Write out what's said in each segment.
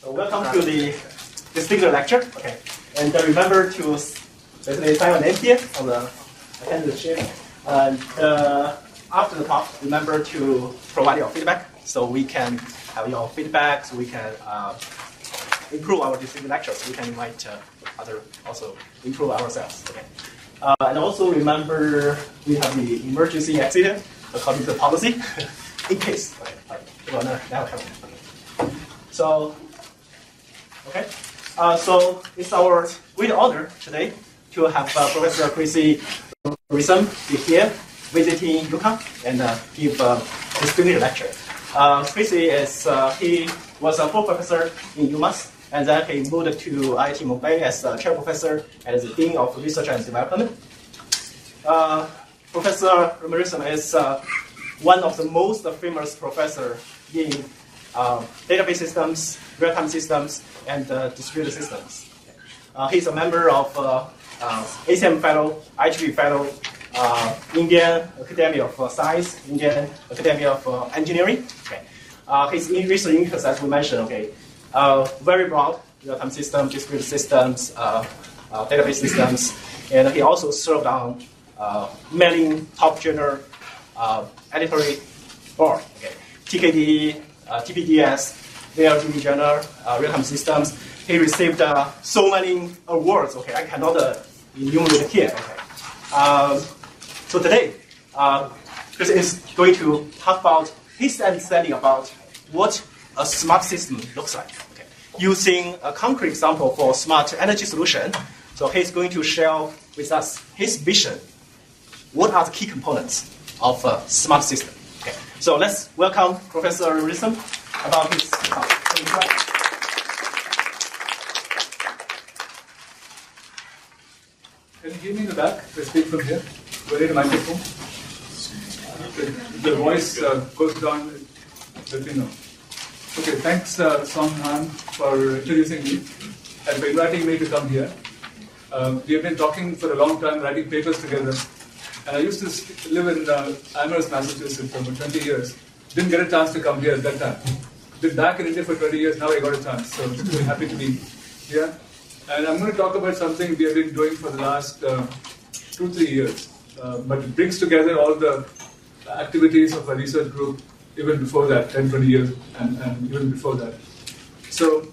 So welcome to the distinguished lecture. Okay, and remember to basically sign your name here on the attendance sheet. And after the talk, remember to provide your feedback so we can have your feedback, so we can improve our distinguished lectures. So we can invite other also improve ourselves. Okay, and also remember we have the emergency exit according to the policy in case. Okay, so. Okay, so it's our great honor today to have Professor Krithi Ramamritham be here visiting UConn and give a distinguished lecture. Krithi he was a full professor in UMass, and then he moved to IIT Mumbai as a chair professor and as the dean of research and development. Professor Ramamritham is one of the most famous professors in database systems, real-time systems, and distributed systems. He's a member of ACM Fellow, IGB Fellow, Indian Academy of Science, Indian Academy of Engineering. Okay. His research interests, as we mentioned, very broad: real-time systems, distributed systems, database systems, and he also served on many top journal editorial board. Okay. TKD, TPDS, VLTV journal, real-time systems. He received so many awards. Okay, I cannot enumerate here. Okay. So today, Chris is going to talk about his understanding about what a smart system looks like. Okay. Using a concrete example for smart energy solution. So he's going to share with us his vision. What are the key components of a smart system? Okay. So let's welcome Professor Ramamritham about his talk. Can you hear me in the back? I speak from here. Do I need a microphone? The voice goes down. Let me know. Okay, thanks Song Han for introducing me and for inviting me to come here. We have been talking for a long time, writing papers together. And I used to live in Amherst, Massachusetts for about 20 years. Didn't get a chance to come here at that time. Been back in India for 20 years, now I got a chance. So I'm really happy to be here. And I'm going to talk about something we have been doing for the last 2-3 years. But it brings together all the activities of a research group even before that, 10-20 years, and even before that. So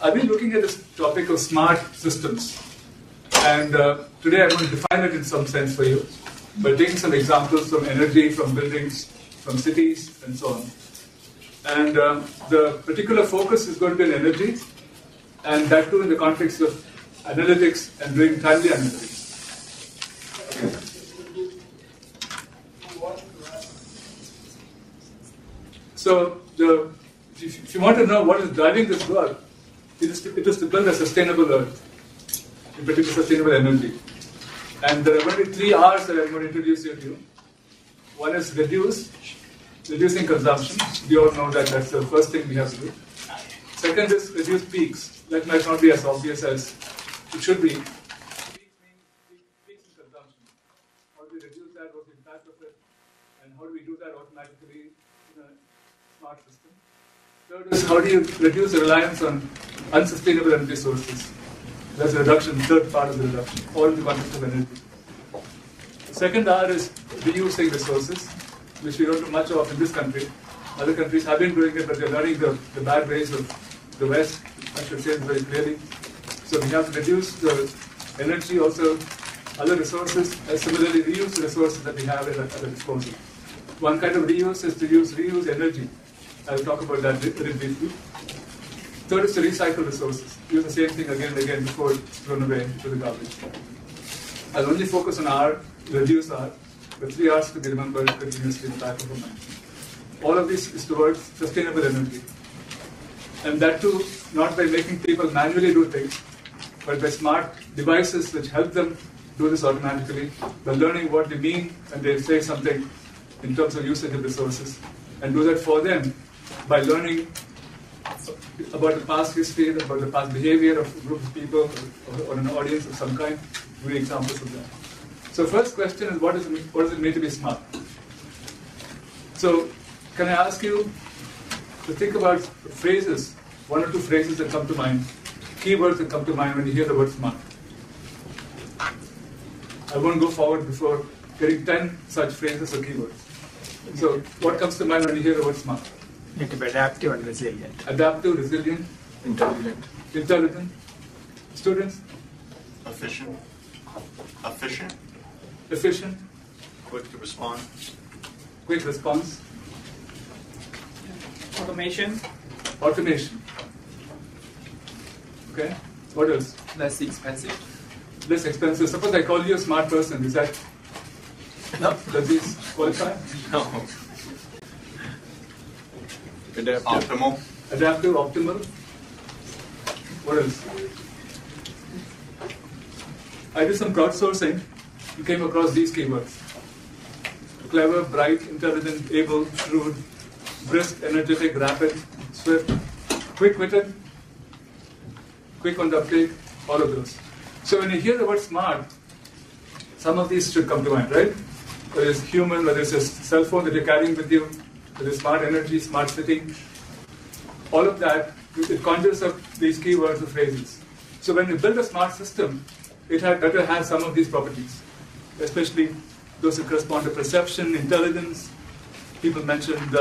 I've been looking at this topic of smart systems. And today I'm going to define it in some sense for you, by taking some examples from energy, from buildings, from cities, and so on. And the particular focus is going to be on energy, and that too in the context of analytics and doing timely analytics. So if you want to know what is driving this work, it is to build a sustainable Earth, in particular sustainable energy. And there are going to be 3 R's that I'm going to introduce you to. One is reducing consumption. We all know that that's the first thing we have to do. Second is reduce peaks. That might not be as obvious as it should be. Peaks in consumption. How do we reduce that? What's the impact of it? And how do we do that automatically in a smart system? Third is how do you reduce the reliance on unsustainable energy sources? That's the reduction, third part of the reduction, all in the context of energy. The second R is reusing resources, which we don't do much of in this country. Other countries have been doing it, but they're learning the bad ways of the West, I should say it very clearly. So we have to reduce the energy, also other resources, and similarly reuse the resources that we have at our disposal. One kind of reuse is to reuse energy. I'll talk about that very briefly. Third is to recycle resources. Use the same thing again and again before it's thrown away to the garbage. I'll only focus on R, reduce R, but 3 R's to be remembered continuously in the back of the mind. All of this is towards sustainable energy. And that too, not by making people manually do things, but by smart devices which help them do this automatically, by learning what they mean when they say something in terms of usage of resources, and do that for them by learning about the past history, about the past behavior of a group of people or an audience of some kind, give examples of that. So first question is, what does it mean to be smart? So can I ask you to think about phrases one or two phrases that come to mind, keywords that come to mind when you hear the word smart. I won't go forward before getting 10 such phrases or keywords. So, what comes to mind when you hear the word smart? Need to be adaptive and resilient. Adaptive, resilient, Intelligent. intelligent. Students? Efficient. Efficient. Efficient, Quick to respond. quick response. Automation. Automation. Okay. What else? Less expensive. Less expensive. Suppose I call you a smart person. Is that No. does this qualify? No. Optimal. Adaptive, optimal. What else? I did some crowdsourcing. You came across these keywords: clever, bright, intelligent, able, shrewd, brisk, energetic, rapid, swift, quick-witted, quick on the uptake, all of those. So when you hear the word smart, some of these should come to mind, right? Whether it's human, whether it's a cell phone that you're carrying with you, whether it's smart energy, smart city, all of that, it conjures up these keywords or phrases. So when you build a smart system, it had better have some of these properties, especially those that correspond to perception, intelligence. People mentioned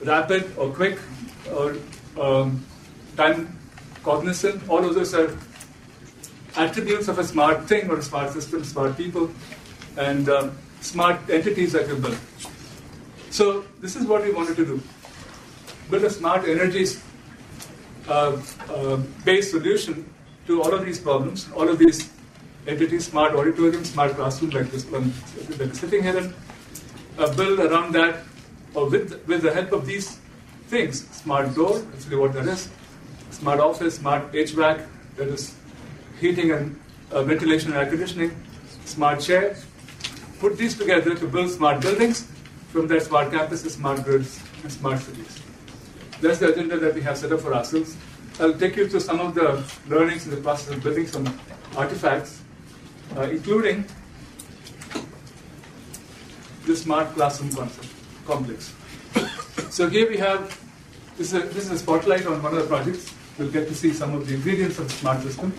rapid or quick or time cognizant. All of those are attributes of a smart thing or a smart system, smart people, and smart entities that you build. So this is what we wanted to do. Build a smart energy based solution to all of these problems, all of these entities, smart auditorium, smart classroom like this one that is sitting here, and build around that, or with the help of these things, smart door, actually what that is, smart office, smart HVAC, that is heating and ventilation and air conditioning, smart chair, put these together to build smart buildings, from that smart campuses, smart grids, and smart cities. That's the agenda that we have set up for ourselves. I'll take you through some of the learnings in the process of building some artifacts, including the smart classroom complex. So here we have, this is a spotlight on one of the projects. We'll get to see some of the ingredients of the smart system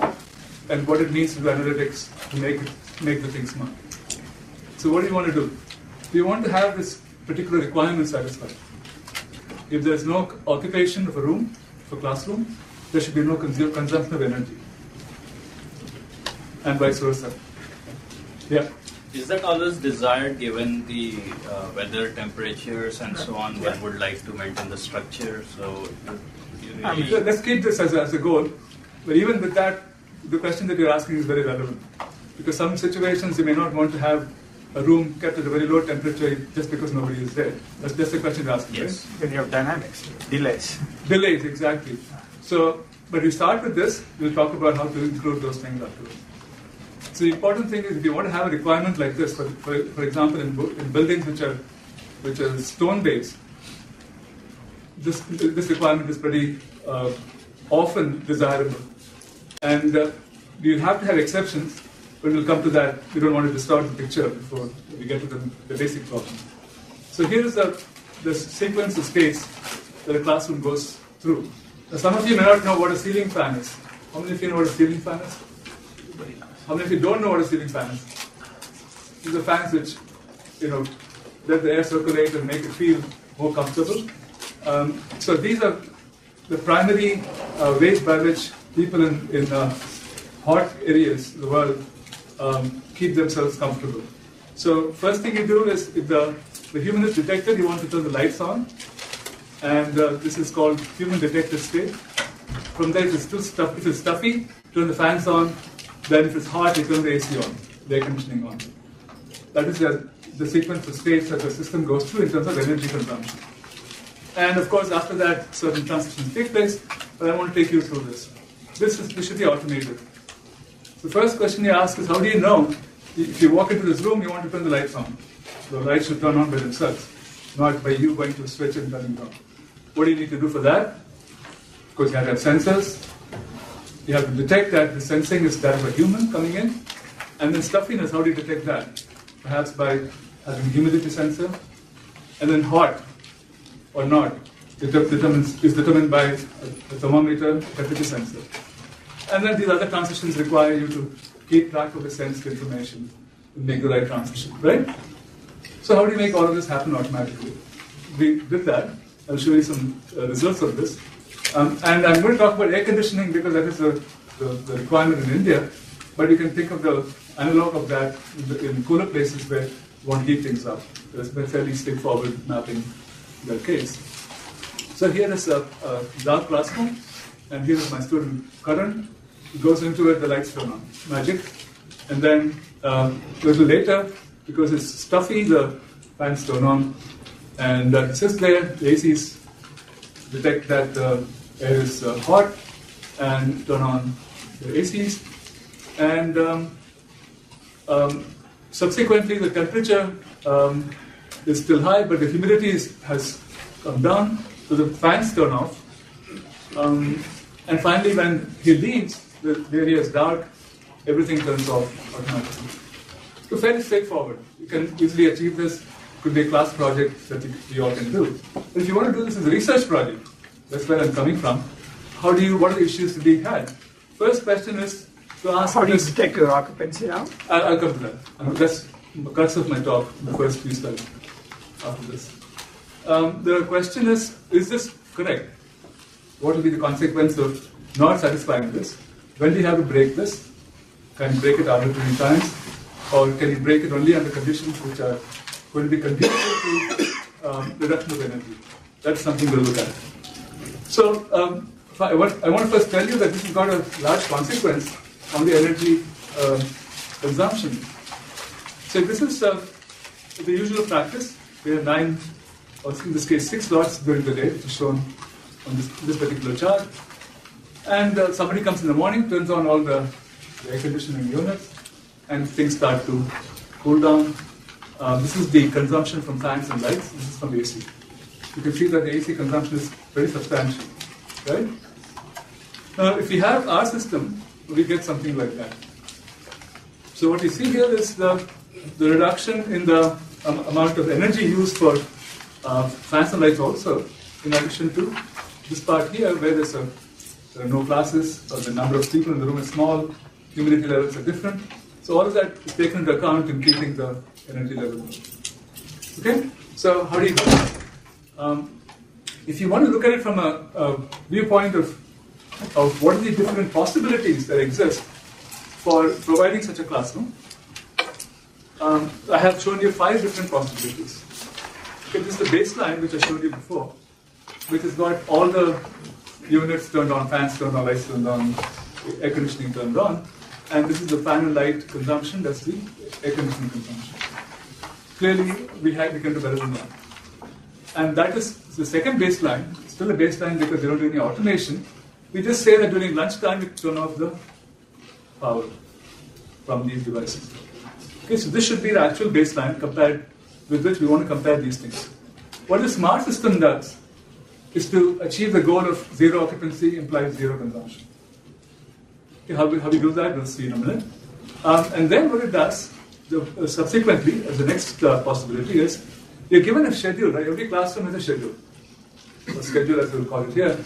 and what it means to do analytics to make the thing smart. So what do you want to do? We want to have this particular requirement satisfied. If there's no occupation of a room, for classroom, there should be no consumption of energy. And vice versa. Yeah. Is that always desired given the weather, temperatures, and so on? One would like to maintain the structure. So, let's keep this as a goal. But even with that, the question that you're asking is very relevant. Because some situations you may not want to have a room kept at a very low temperature just because nobody is there. That's the question you're asking, yes. right? Then you have dynamics, delays. Delays, exactly. So, but we start with this, we'll talk about how to include those things afterwards. So the important thing is if you want to have a requirement like this, for example, in buildings which are stone-based, this requirement is pretty often desirable. And you have to have exceptions, but we'll come to that. We don't want to distort the picture before we get to the basic problem. So here is the sequence of states that a classroom goes through. Now, some of you may not know what a ceiling fan is. How many of you know what a ceiling fan is? How many of you don't know what a ceiling fan is? These are fans which, let the air circulate and make it feel more comfortable. So these are the primary ways by which people in hot areas of the world keep themselves comfortable. So first thing you do is, if the human is detected, you want to turn the lights on. And this is called human detected state. From there, if it's stuffy, turn the fans on. Then if it's hot, you turn the AC on, the air conditioning on. That is the sequence of states that the system goes through in terms of energy consumption. And of course, after that, certain transitions take place, but I want to take you through this. This should be automated. The first question you ask is, how do you know if you walk into this room, you want to turn the lights on? The lights should turn on by themselves, not by you going to a switch and turning them on. What do you need to do for that? Of course, you have to have sensors. You have to detect that the sensing is that of a human coming in. And then stuffiness, how do you detect that? Perhaps by having a humidity sensor. And then hot or not. is determined by a thermometer, temperature sensor. And then these other transitions require you to keep track of the sensed information and make the right transition, right? So how do you make all of this happen automatically? We did that. I'll show you some results of this. And I'm going to talk about air conditioning because that is the requirement in India. But you can think of the analog of that in cooler places where you want to heat things up. There's a fairly straightforward mapping in that case. So here is a dark classroom, and here is my student Karan. He goes into it, the lights turn on. Magic. And then a little later, because it's stuffy, the fans turn on. And it sits there, the ACs detect that the air is hot and turn on the ACs. And subsequently, the temperature is still high, but the humidity has come down, so the fans turn off. And finally, when he leaves, the area is dark, everything turns off automatically. So fairly straightforward. You can easily achieve this. It could be a class project that you all can do. But if you want to do this as a research project, that's where I'm coming from. What are the issues to be had? First question is to ask... How do you detect your occupancy now? I'll come to that. That's the guts of my talk, the first few slides after this. The question is this correct? What will be the consequence of not satisfying this? When do you have to break this? Can you break it arbitrary times? Or can you break it only under conditions which are going to be conducive to reduction of energy? That's something we'll look at. So I want to first tell you that this has got a large consequence on the energy consumption. So this is the usual practice. We have 9, or in this case 6 slots during the day, which is shown on this particular chart. And somebody comes in the morning, turns on all the air conditioning units, and things start to cool down. This is the consumption from fans and lights. This is from the AC. You can see that the AC consumption is very substantial, right? Now, if we have our system, we get something like that. So what you see here is the reduction in the amount of energy used for fans and lights also, in addition to this part here where there are no classes, or the number of people in the room is small, humidity levels are different. So all of that is taken into account in keeping the energy level. Okay? So how do you do that? If you want to look at it from a viewpoint of what are the different possibilities that exist for providing such a classroom, I have shown you 5 different possibilities. Okay, this is the baseline which I showed you before, which has got all the units turned on, fans turned on, lights turned on, air conditioning turned on, and this is the fan and light consumption, that's the air conditioning consumption. Clearly, we can do better than that. And that is the second baseline, still a baseline because they don't do any automation. We just say that during lunchtime we turn off the power from these devices. Okay, so this should be the actual baseline compared with which we want to compare these things. What the smart system does is to achieve the goal of zero occupancy implies zero consumption. Okay, how we do that, we'll see in a minute. And then what it does, subsequently, as the next possibility is, you're given a schedule, right? Every classroom has a schedule. A schedule, as we'll call it here.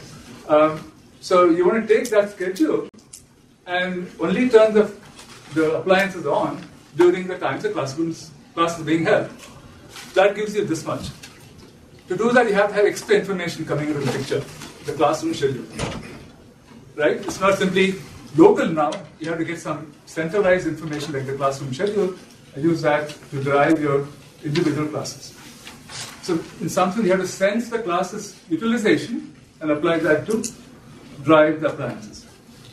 So you want to take that schedule and only turn the appliances on during the times the class is being held. That gives you this much. To do that, you have to have extra information coming into the picture, the classroom schedule. Right? It's not simply local now. You have to get some centralized information like the classroom schedule and use that to derive your individual classes. So in some sense, you have to sense the class's utilization and apply that to drive the appliances.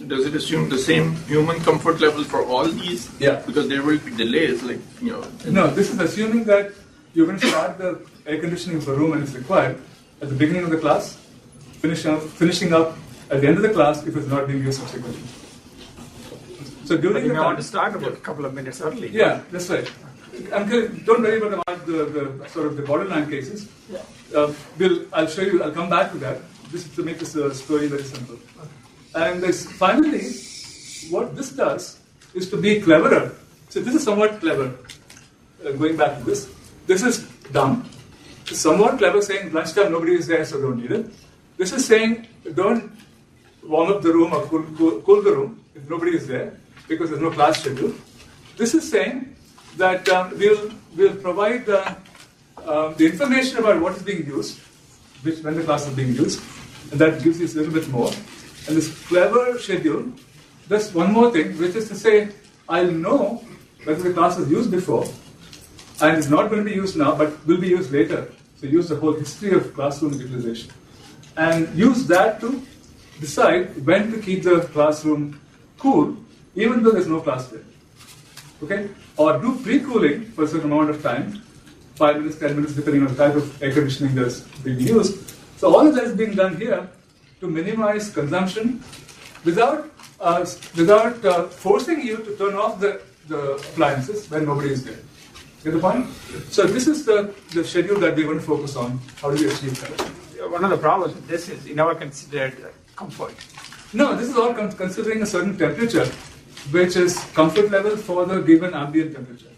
Does it assume the same human comfort level for all these? Yeah. Because there will be delays, like, you know. No, this is assuming that you're going to start the air conditioning for a room when it's required at the beginning of the class, finishing up at the end of the class if it's not being used subsequently. So during the time, want to start about a couple of minutes early. Yeah, that's right. And don't worry about the sort of the borderline cases. Yeah. I'll show you. I'll come back to that. This is to make this story very simple. And finally, what this does is to be cleverer. So this is somewhat clever. Going back to this. This is dumb. somewhat clever saying lunchtime nobody is there, so don't need it. This is saying don't warm up the room or cool the room if nobody is there because there's no class schedule. This is saying that we'll provide the information about what is being used, when the class is being used, and that gives you a little bit more. And this clever schedule does one more thing, which is to say I'll know whether the class was used before and is not going to be used now, but will be used later. So use the whole history of classroom utilization. And use that to decide when to keep the classroom cool, even though there's no class there. Okay? Or do pre-cooling for a certain amount of time, 5 minutes, 10 minutes, depending on the type of air conditioning that's being used. So all of that is being done here to minimize consumption without forcing you to turn off the appliances when nobody is there. Get the point? So this is the schedule that we want to focus on. How do we achieve that? One of the problems with this is you never considered comfort. No, this is all considering a certain temperature, which is comfort level for the given ambient temperature.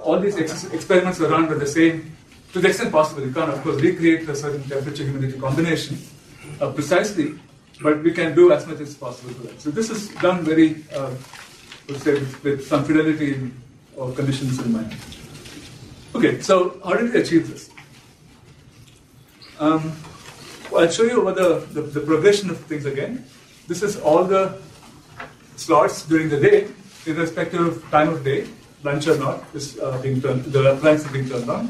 All these experiments are run with the same, to the extent possible. You can't, of course, recreate a certain temperature-humidity combination precisely, but we can do as much as possible for that. So this is done very, with some fidelity or conditions in mind. Okay, so how did we achieve this? I'll show you over the progression of things again. This is all the slots during the day, irrespective of time of day, lunch or not, is being turned, the appliance is being turned on.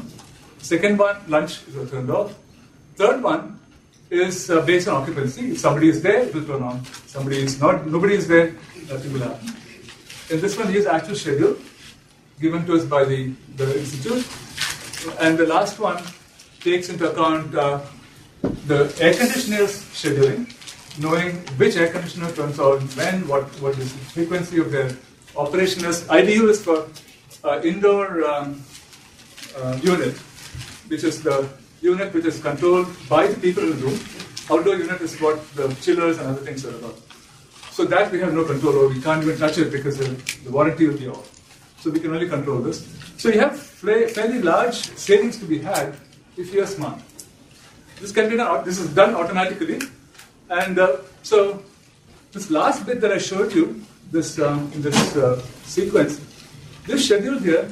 Second one, lunch is turned off. Third one is based on occupancy. If somebody is there, it will turn on. Somebody is not, nobody is there, nothing will happen. And this one is actual schedule given to us by the institute. And the last one takes into account the air conditioner's scheduling, knowing which air conditioner turns on when, what is the frequency of their operation is. IDU is for indoor unit, which is the unit which is controlled by the people in the room. Outdoor unit is what the chillers and other things are about. So that we have no control over. We can't even touch it because the warranty will be off. So we can only control this. So you have fairly large savings to be had if you are smart. This can be done. This is done automatically. And so this last bit that I showed you, this in this sequence, this schedule here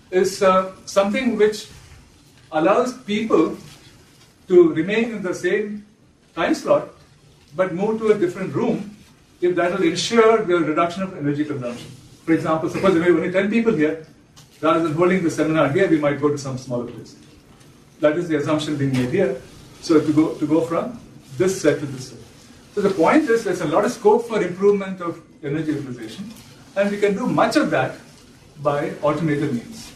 is something which allows people to remain in the same time slot but move to a different room if that will ensure the reduction of energy consumption. For example, suppose there are only 10 people here, rather than holding the seminar here, we might go to some smaller place. That is the assumption being made here. So to go from this set to this set. So the point is there's a lot of scope for improvement of energy utilization, and we can do much of that by automated means.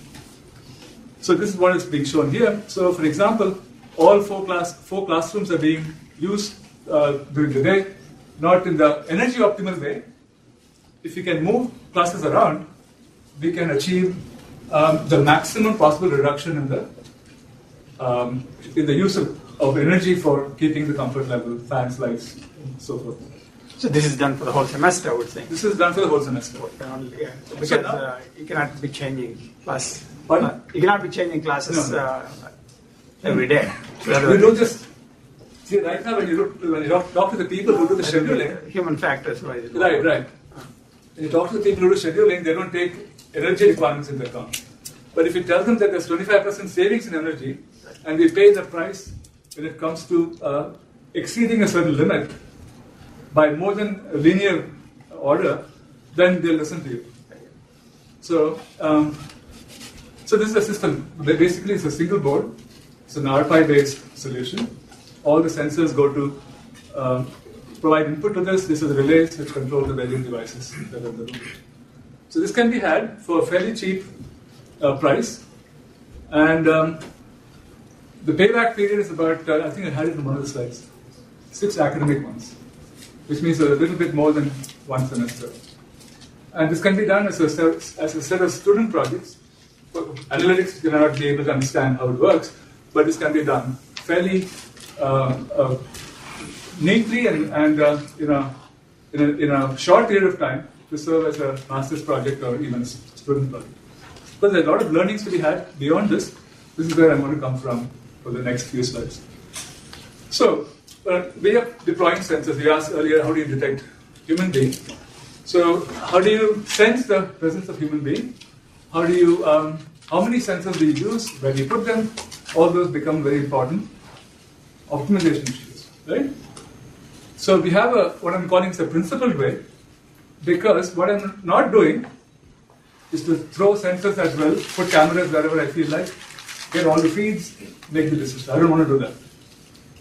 So this is what is being shown here. So for example, all four classrooms are being used during the day, not in the energy optimal way. If we can move classes around, we can achieve the maximum possible reduction in the use of energy for keeping the comfort level, fans, lights, and so forth. So this is done for the whole semester, I would say. This is done for the whole semester. Yeah. Because you cannot be changing class. Pardon? You cannot be changing classes every day. You don't just see right now when you talk to the people who do the scheduling. Human factors, right? Right. When you talk to the people who do scheduling, they don't take energy requirements into account. But if you tell them that there's 25% savings in energy, and we pay the price when it comes to exceeding a certain limit by more than a linear order, then they'll listen to you. So this is a system. Basically, it's a single board. It's an RPI-based solution. All the sensors go to provide input to this. This is the relays which control the varying devices that are in the room. So this can be had for a fairly cheap price. And the payback period is about, I think I had it in one of the slides, 6 academic months, which means a little bit more than one semester. And this can be done as a set of student projects. For analytics, you cannot be able to understand how it works, but this can be done fairly neatly and in a short period of time to serve as a master's project or even a student project. But there are a lot of learnings to be had beyond this, This is where I'm going to come from for the next few slides. So, way of deploying sensors. We asked earlier, how do you detect human being? So, how do you sense the presence of human being? How do you, how many sensors do you use? Where do you put them? All those become very important optimization issues, right? So we have what I'm calling is a principled way, because what I'm not doing is to throw sensors as well, put cameras wherever I feel like, get all the feeds, make the decision. I don't want to do that.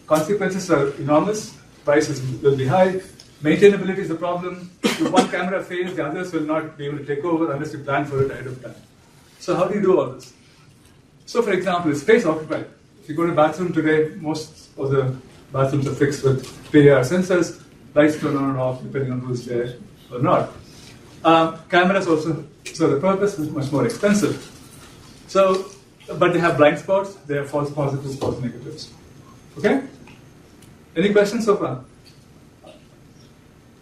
Consequences are enormous, prices will be high, maintainability is a problem. If one camera fails, the others will not be able to take over unless you plan for it ahead of time. So how do you do all this? So for example, space occupied. If you go to a bathroom today, most of the bathrooms are fixed with PIR sensors, lights turn on and off depending on who's there or not. Cameras also serve the purpose, it's much more expensive. So, but they have blind spots, they have false positives, false negatives. Okay? Any questions so far?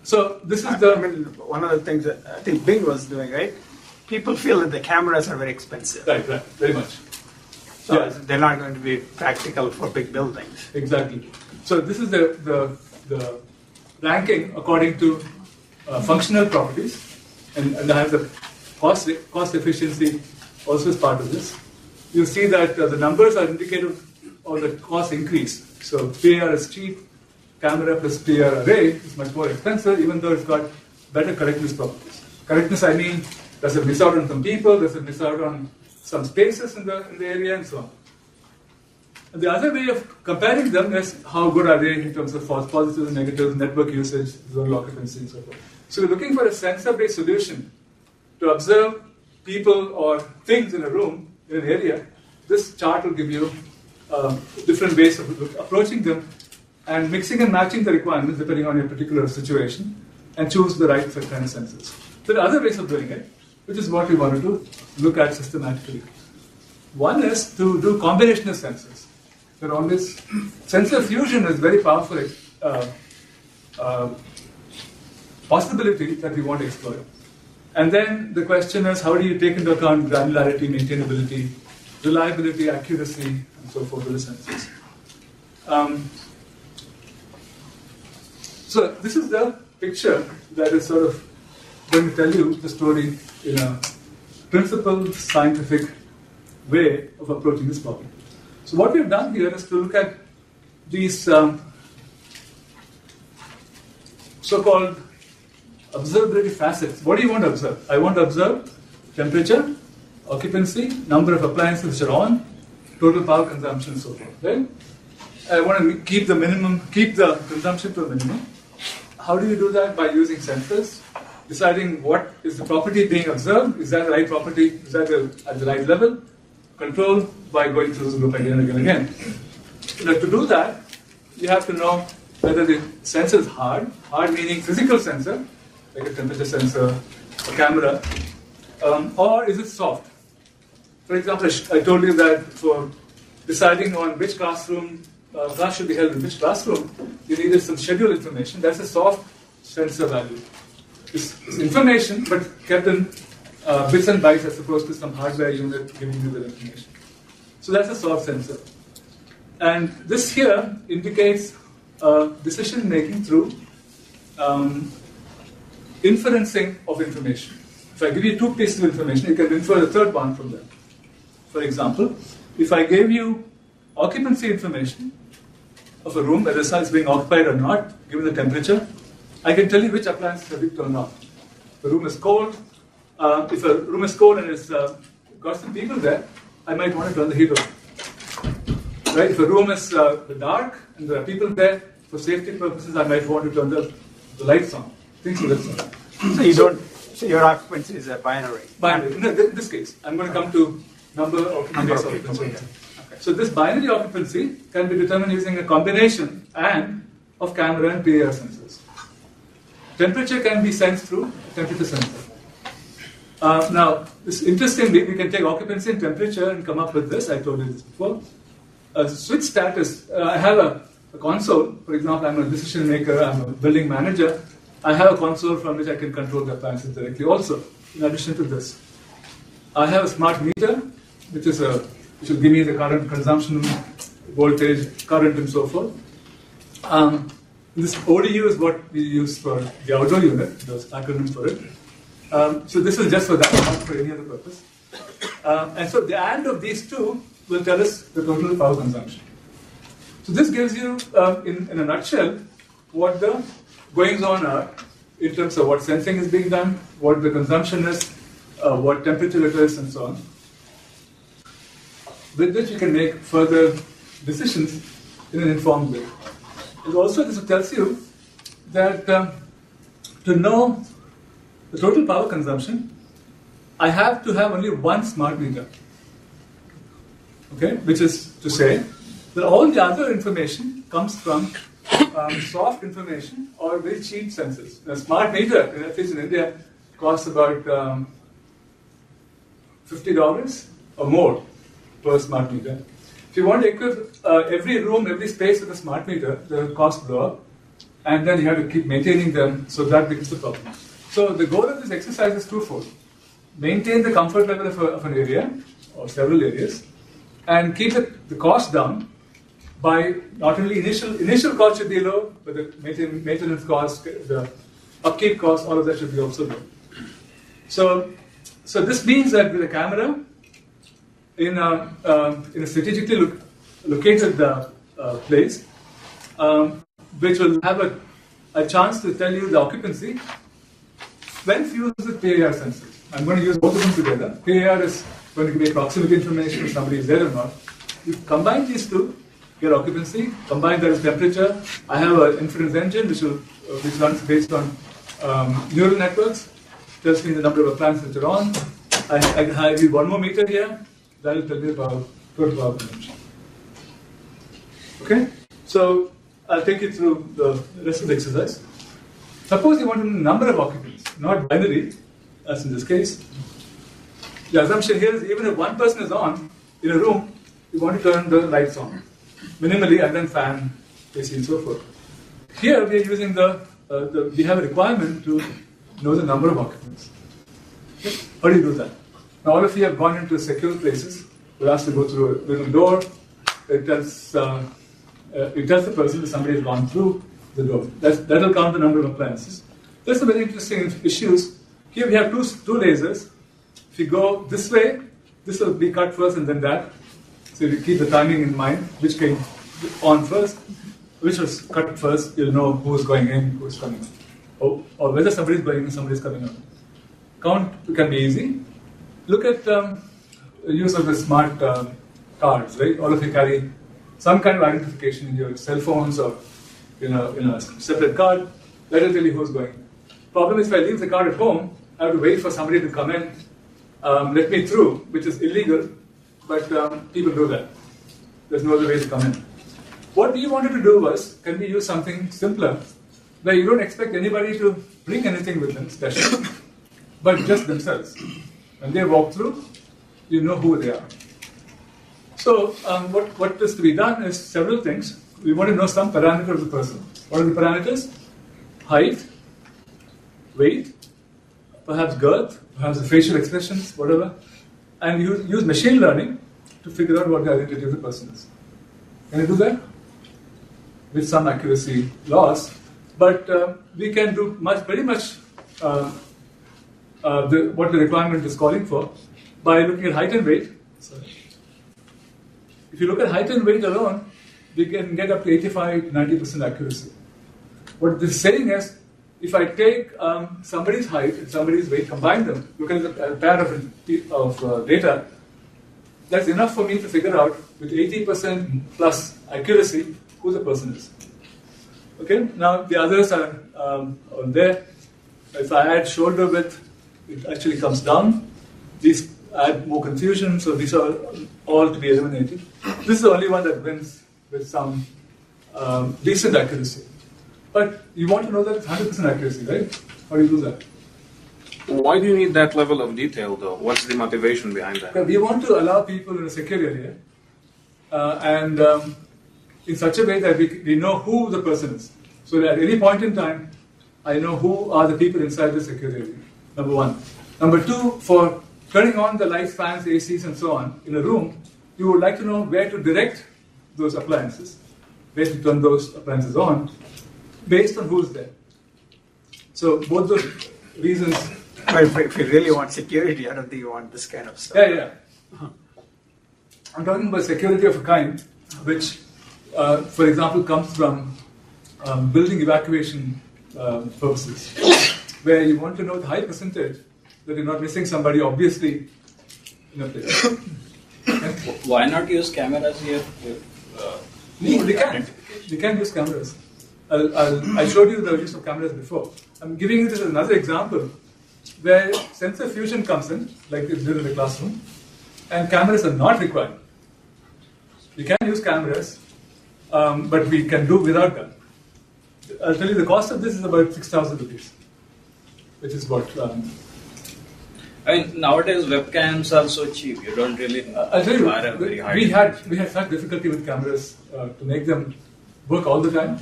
So this is the... I mean, one of the things that I think Bing was doing, right? People feel that the cameras are very expensive. Right, very much. So they're not going to be practical for big buildings. Exactly. So this is the ranking according to functional properties, and I have the cost efficiency also as part of this. You see that the numbers are indicative of the cost increase. So PIR is cheap, camera plus PIR array is much more expensive, even though it's got better correctness properties. Correctness, I mean, does it miss out on some people? Does it miss out on some spaces in the area, and so on. And the other way of comparing them is how good are they in terms of false positives and negatives, network usage, zonal occupancy, and so forth. So we're looking for a sensor-based solution to observe people or things in a room, in an area. This chart will give you different ways of approaching them and mixing and matching the requirements depending on your particular situation and choose the right kind of sensors. There are other ways of doing it, which is what we want to do, look at systematically. One is to do combination of sensors. There are always, sensor fusion is very powerful possibility that we want to explore. And then the question is, how do you take into account granularity, maintainability, reliability, accuracy, and so forth with the sensors. So this is the picture that is sort of going to tell you the story in a principled, scientific way of approaching this problem. So what we've done here is to look at these so-called observability facets. What do you want to observe? I want to observe temperature, occupancy, number of appliances which are on, total power consumption, and so forth. Right? I want to keep the consumption to a minimum. How do you do that? By using sensors, deciding what is the property being observed. Is that the right property? Is that at the right level? Control by going through this group again and again and again. Now, to do that, you have to know whether the sensor is hard meaning physical sensor, like a temperature sensor, a camera, or is it soft? For example, I told you that for deciding on which class should be held in which classroom, you needed some schedule information. That's a soft sensor value. It's information, but kept in bits and bytes as opposed to some hardware unit giving you the information. So that's a soft sensor. And this here indicates decision making through inferencing of information. If I give you two pieces of information, you can infer the third one from them. For example, if I gave you occupancy information of a room, whether it's being occupied or not, given the temperature, I can tell you which appliances have been turned on. The room is cold. If a room is cold and it's got some people there, I might want to turn the heat on. Right? If a room is dark and there are people there, for safety purposes, I might want to turn the lights on. Things of that sort. So your occupancy is a binary. Binary. No, in this case, I'm going to come to number of occupancy. Okay. So this binary occupancy can be determined using a combination of camera and PIR sensors. Temperature can be sensed through a temperature sensor. Now, interestingly, we can take occupancy and temperature and come up with this. I told you this before. Switch status. I have a console. For example, I'm a decision maker. I'm a building manager. I have a console from which I can control the appliances directly also, in addition to this. I have a smart meter, which is a which will give me the current consumption, voltage, current, and so forth. This ODU is what we use for the outdoor unit, those acronyms for it. So this is just for that, not for any other purpose. And so the AND of these two will tell us the total power consumption. So this gives you, in a nutshell, what the goings on are in terms of what sensing is being done, what the consumption is, what temperature it is, and so on. With which you can make further decisions in an informed way. It also this tells you that to know the total power consumption, I have to have only one smart meter. Okay, which is to say that all the other information comes from soft information or very cheap sensors. A smart meter, at least in India, costs about $50 or more per smart meter. If you want to equip every room, every space with a smart meter, the cost blow up, and then you have to keep maintaining them, so that becomes the problem. So the goal of this exercise is twofold. Maintain the comfort level of an area, or several areas, and keep the cost down by not only initial cost should be low, but the maintenance cost, the upkeep cost, all of that should be also low. So this means that with a camera in a strategically located place, which will have a chance to tell you the occupancy when fused with PIR sensors. I'm going to use both of them together. PIR is going to give me proximity information if somebody is there or not. You combine these two, get occupancy, combine that with temperature. I have an inference engine which runs based on neural networks, tells me the number of appliances that are on. I have one more meter here, that will tell me about total power consumption. Okay? So I'll take you through the rest of the exercise. Suppose you want to know the number of occupants, not binary, as in this case. The assumption here is even if one person is on in a room, you want to turn the lights on minimally, and then fan, AC, and so forth. Here we are using we have a requirement to know the number of occupants. Okay? How do you do that? Now all of you have gone into secure places. We're asked to go through a little door. It tells the person that somebody has gone through the door. That will count the number of appliances. There's some very interesting issues. Here we have two lasers. If you go this way, this will be cut first and then that. So you keep the timing in mind, which came on first, which was cut first, you'll know who's going in, who's coming out. Or whether somebody's going in, somebody's coming out. Count can be easy. Look at the use of the smart cards, right? All of you carry some kind of identification in your cell phones or in a separate card. That will tell you who's going. Problem is, if I leave the card at home, I have to wait for somebody to come in, let me through, which is illegal, but people do that. There's no other way to come in. What we wanted to do was, can we use something simpler, where you don't expect anybody to bring anything with them special, but just themselves. When they walk through, you know who they are. So what is to be done is several things. We want to know some parameter of the person. What are the parameters? Height, weight, perhaps girth, perhaps the facial expressions, whatever. And use machine learning to figure out what the identity of the person is. Can you do that? With some accuracy loss. But we can do very much what the requirement is calling for by looking at height and weight. Sorry. If you look at height and weight alone, we can get up to 85-90% accuracy. What this is saying is, if I take somebody's height and somebody's weight, combine them, look at a pair of data, that's enough for me to figure out with 80% plus accuracy who the person is. Okay, now the others are on there. If I add shoulder width, it actually comes down. These add more confusion, so these are all to be eliminated. This is the only one that wins with some decent accuracy. But you want to know that it's 100% accuracy, right? How do you do that? Why do you need that level of detail, though? What's the motivation behind that? We want to allow people in a secure area and in such a way that we know who the person is. So that at any point in time, I know who are the people inside the secure area, number one. Number two, for turning on the lights, fans, ACs, and so on in a room, you would like to know where to direct those appliances, where to turn those appliances on, based on who's there. So both those reasons. But if you really want security, I don't think you want this kind of stuff. Yeah. I'm talking about security of a kind, which, for example, comes from building evacuation purposes, where you want to know the high percentage that you're not missing somebody obviously in a place. Okay? Why not use cameras here? We can use cameras. I showed you the use of cameras before. I'm giving you this as another example where sensor fusion comes in, like it did in the classroom, and cameras are not required. We can use cameras, but we can do without them. I'll tell you the cost of this is about 6,000 rupees, which is what. I mean, nowadays webcams are so cheap. You don't really I'll tell you, require a very high. we had such difficulty with cameras to make them work all the time.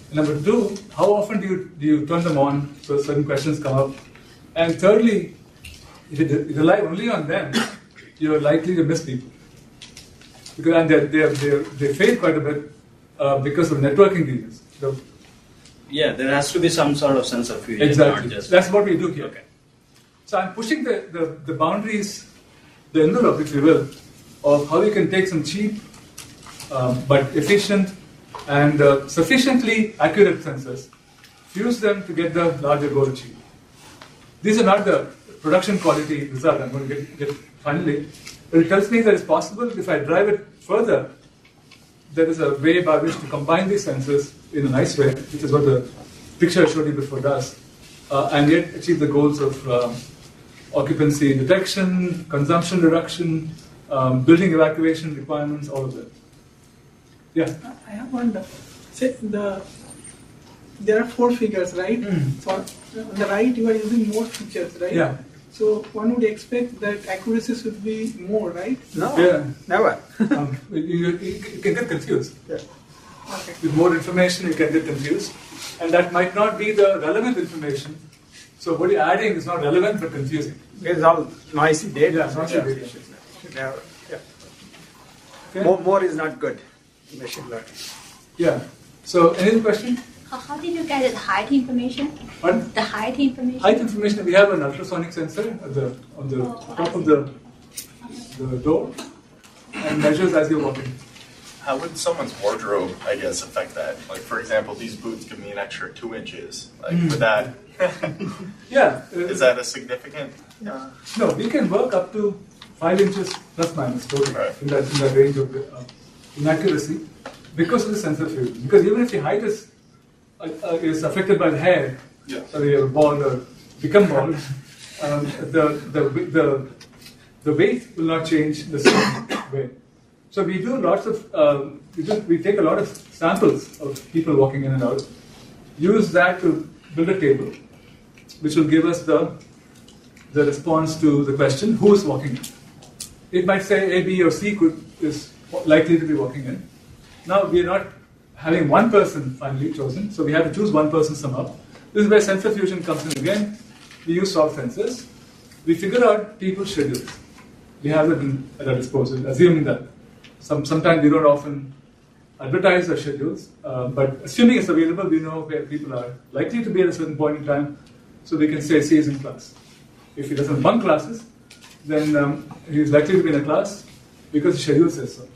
And number two, how often do you turn them on so certain questions come up? And thirdly, if you rely only on them, you're likely to miss people. Because they fail quite a bit because of networking reasons. Yeah, there has to be some sort of sensor fusion. Exactly. Not just That's what we do here. Okay. So I'm pushing the boundaries, the envelope, if you will, of how you can take some cheap but efficient and sufficiently accurate sensors, fuse them to get the larger goal achieved. These are not the production quality result I'm going to get finally, but it tells me that it's possible if I drive it further, there is a way by which to combine these sensors in a nice way, which is what the picture I showed you before does, and yet achieve the goals of occupancy detection, consumption reduction, building evacuation requirements, all of that. Yeah. I have one. Say there are 4 figures, right? So on the right, you are using more features, right? Yeah. So one would expect that accuracy should be more, right? No, Yeah. never. You can get confused. Yeah. Okay. With more information, you can get confused, and that might not be the relevant information. So what you're adding is not relevant but confusing. It's all noisy data. Yeah, noisy data. Never. Yeah. Okay? More is not good in machine learning. Yeah. So any other question? How did you get the height information? Pardon? The height information? Height information, we have an ultrasonic sensor on the top of the door and measures as you're walking. How would someone's wardrobe, I guess, affect that? Like, for example, these boots give me an extra 2 inches. Like, would that... Yeah. Is that a significant... No, we can work up to 5 inches plus minus totally Right. in that range of inaccuracy because of the sensor fusion. Because even if your height is affected by the hair, so you're bald or become bald, the weight will not change the same way. So we do lots of we take a lot of samples of people walking in and out, use that to build a table, which will give us the response to the question who is walking in. It might say A, B, or C is likely to be walking in. Now we are not having one person finally chosen, so we have to choose one person somehow. This is where sensor fusion comes in again. We use soft sensors. We figure out people's schedules. We have them at our disposal, assuming that. Sometimes we don't often advertise our schedules, but assuming it's available, we know where people are likely to be at a certain point in time, so we can say C is in class. If he doesn't bunk classes, then he's likely to be in a class because the schedule says so.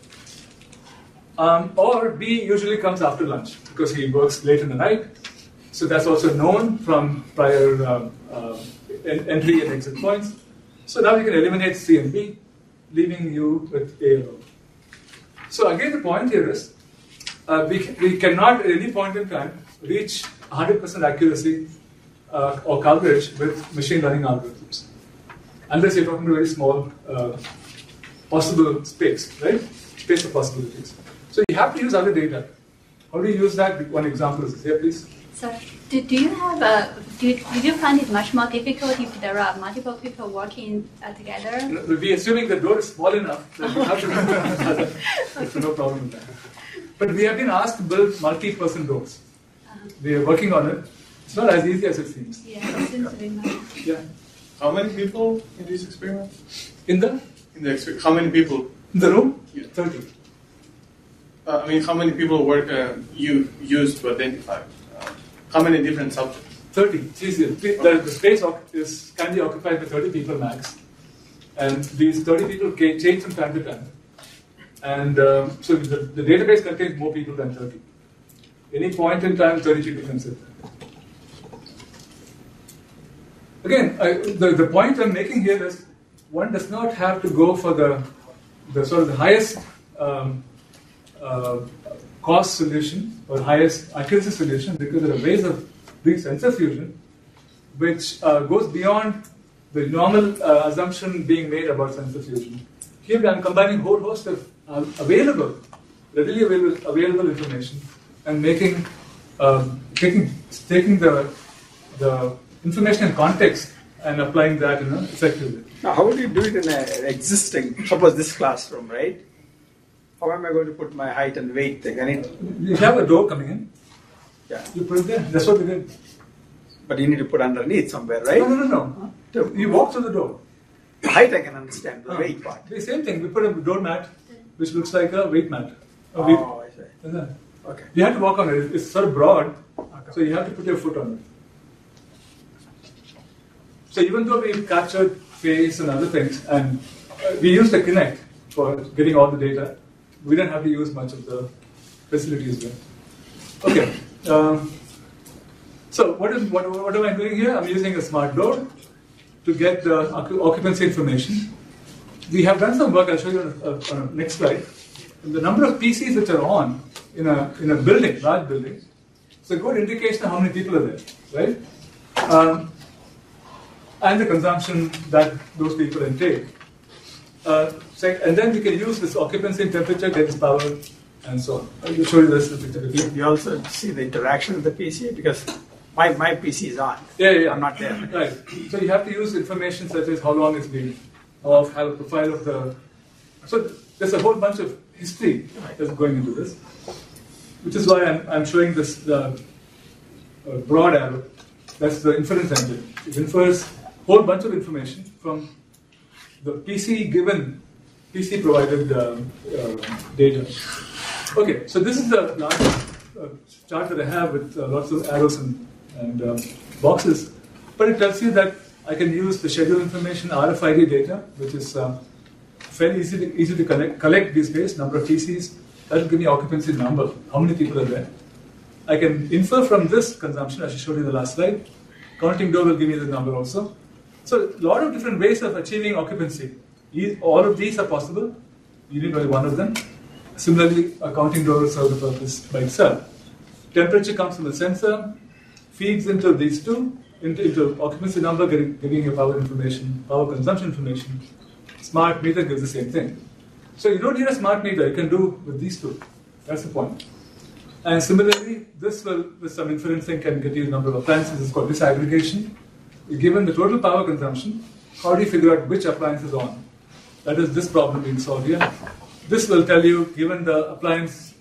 Or B usually comes after lunch because he works late in the night, so that's also known from prior entry and exit points. So now we can eliminate C and B, leaving you with A alone. So again, the point here is we cannot at any point in time reach 100% accuracy or coverage with machine learning algorithms, unless you're talking about a very small possible space, right? Space of possibilities. So you have to use other data. How do you use that? One example is here, please. So, do you have did you find it much more difficult if there are multiple people working together? We'll be assuming the door is small enough that we have to do There's no problem with that. But we have been asked to build multi-person doors. We are working on it. It's not as easy as it seems. Yeah, it seems to be much. Yeah. How many people in these experiments? In the How many people In the room? 30. I mean, how many people work you use to identify? How many different subjects? 30. The space can be occupied by 30 people max. And these 30 people can change from time to time. And so the database contains more people than 30. Any point in time, 30 people can sit there. Again, the point I'm making here is one does not have to go for the sort of the highest cost solution or highest accuracy solution, because there are ways of doing sensor fusion which goes beyond the normal assumption being made about sensor fusion. Here I'm combining a whole host of readily available information and making taking the information in context and applying that effectively. Now, how would you do it in an existing, suppose this classroom, right? How am I going to put my height and weight thing? You have a door coming in. Yeah. You put it there. That's what we did. But you need to put underneath somewhere, right? No. You walk through the door. The height I can understand, the weight part. The same thing. We put a door mat, which looks like a weight mat. Oh, I see. Okay. You have to walk on it. It's sort of broad, so you have to put your foot on it. So even though we've captured face and other things, and we used the Kinect for getting all the data, we don't have to use much of the facilities there. Okay. So what am I doing here? I'm using a smart door to get the occupancy information. We have done some work. I'll show you on the next slide. The number of PCs which are on in a building, large building, it's a good indication of how many people are there, right? And the consumption that those people intake. And then we can use this occupancy and temperature, get this power, and so on. I'll show you this picture. You also see the interaction with the PC, because my PC is on. Yeah. I'm not there. Right. So you have to use information such as how long it's been, or have a profile of the. So there's a whole bunch of history that's going into this, which is why I'm showing this broad arrow. That's the inference engine. It infers a whole bunch of information from the PC provided data. Okay, so this is the last chart that I have with lots of arrows and boxes, but it tells you that I can use the schedule information, RFID data, which is fairly easy to collect these days, number of PCs. That will give me occupancy number, how many people are there. I can infer from this consumption, as I showed you in the last slide. Counting door will give me the number also. So a lot of different ways of achieving occupancy. All of these are possible. You need only one of them. Similarly, a counting door will serve the purpose by itself. Temperature comes from the sensor, feeds into these two, into occupancy number, giving you power information, power consumption information. Smart meter gives the same thing. So you don't need a smart meter, you can do with these two. That's the point. And similarly, this will, with some inferencing, can get you the number of appliances. It's called disaggregation. Given the total power consumption, how do you figure out which appliance is on? That is this problem being solved here. This will tell you, given the appliance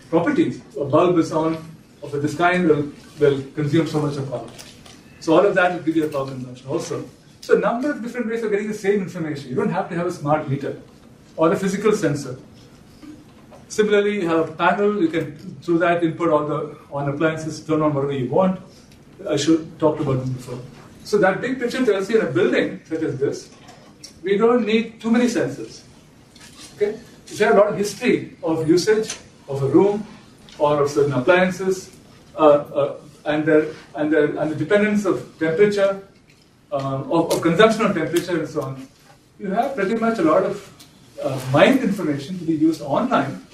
properties, a bulb is on of this kind will consume so much of power. So all of that will give you a power consumption also. So a number of different ways of getting the same information. You don't have to have a smart meter or a physical sensor. Similarly, you have a panel, you can, through that, input all the on appliances, turn on whatever you want. I should talk about this before. So that big picture tells you in a building such as this, we don't need too many sensors. Okay? If you have a lot of history of usage of a room or of certain appliances, and the dependence of temperature, of consumption of temperature and so on, you have pretty much a lot of mined information to be used online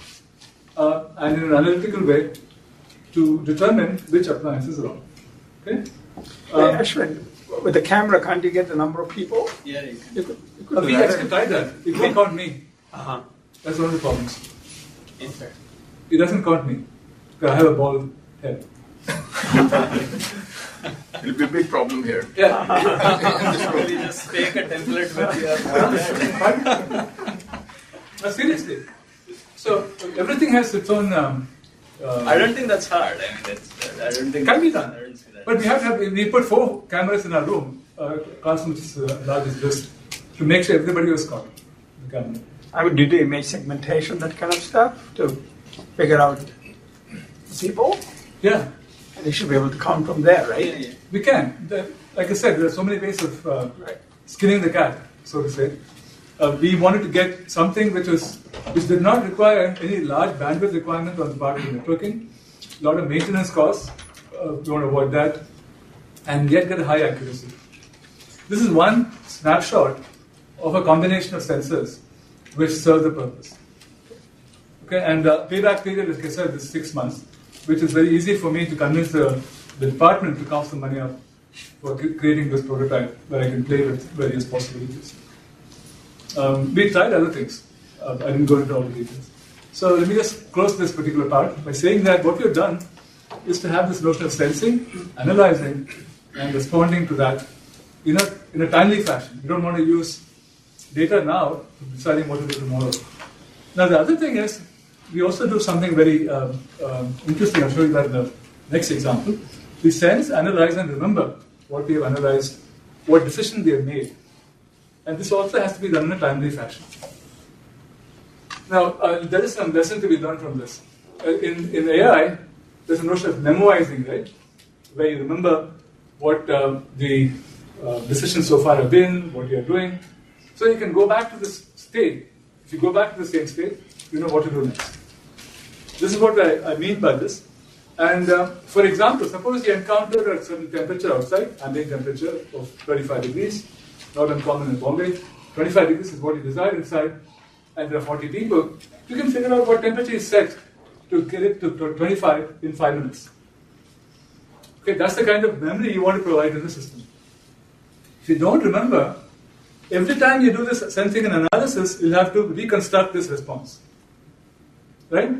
and in an analytical way to determine which appliances are on. Okay? Ashwin, with the camera, can't you get the number of people? Yeah, you can. We actually tried that. It won't count me. Uh-huh. That's one of the problems. In fact. It doesn't count me. Because I have a bald head. It'll be a big problem here. Yeah. Probably just take a template with your. No, seriously. So everything has its own. I don't think that's hard. I mean, I don't think. Can be done. I don't see that. But we put 4 cameras in our room, classroom which is large as this, to make sure everybody was caught. the camera. I mean, do you do image segmentation, that kind of stuff, to figure out people? Yeah. And you should be able to count from there, right? We can. Like I said, there are so many ways of skinning the cat, so to say. We wanted to get something which did not require any large bandwidth requirement on the part of the networking, a lot of maintenance costs, we want to avoid that, and yet get a high accuracy. This is one snapshot of a combination of sensors which serve the purpose. Okay, and payback period, like I said, is 6 months, which is very easy for me to convince the department to cough some money up for creating this prototype where I can play with various possibilities. We tried other things. I didn't go into all the details. So let me just close this particular part by saying that what we've done is to have this notion of sensing, analyzing, and responding to that in a timely fashion. You don't want to use data now to deciding what to do tomorrow. Now the other thing is, we also do something very interesting. I'll show you that in the next example. We sense, analyze, and remember what we have analyzed, what decision we have made. And this also has to be done in a timely fashion. Now, there is some lesson to be learned from this. In AI, there's a notion of memoizing, right? Where you remember what the decisions so far have been, what you are doing. So you can go back to this state. If you go back to the same state, you know what to do next. This is what I mean by this. And for example, suppose you encounter a certain temperature outside, ambient temperature of 25 degrees, not uncommon in Bombay. 25 degrees is what you desire inside, and there are 40 people. You can figure out what temperature is set to get it to 25 in 5 minutes. Okay, that's the kind of memory you want to provide in the system. If you don't remember, every time you do this sensing and analysis, you'll have to reconstruct this response. Right?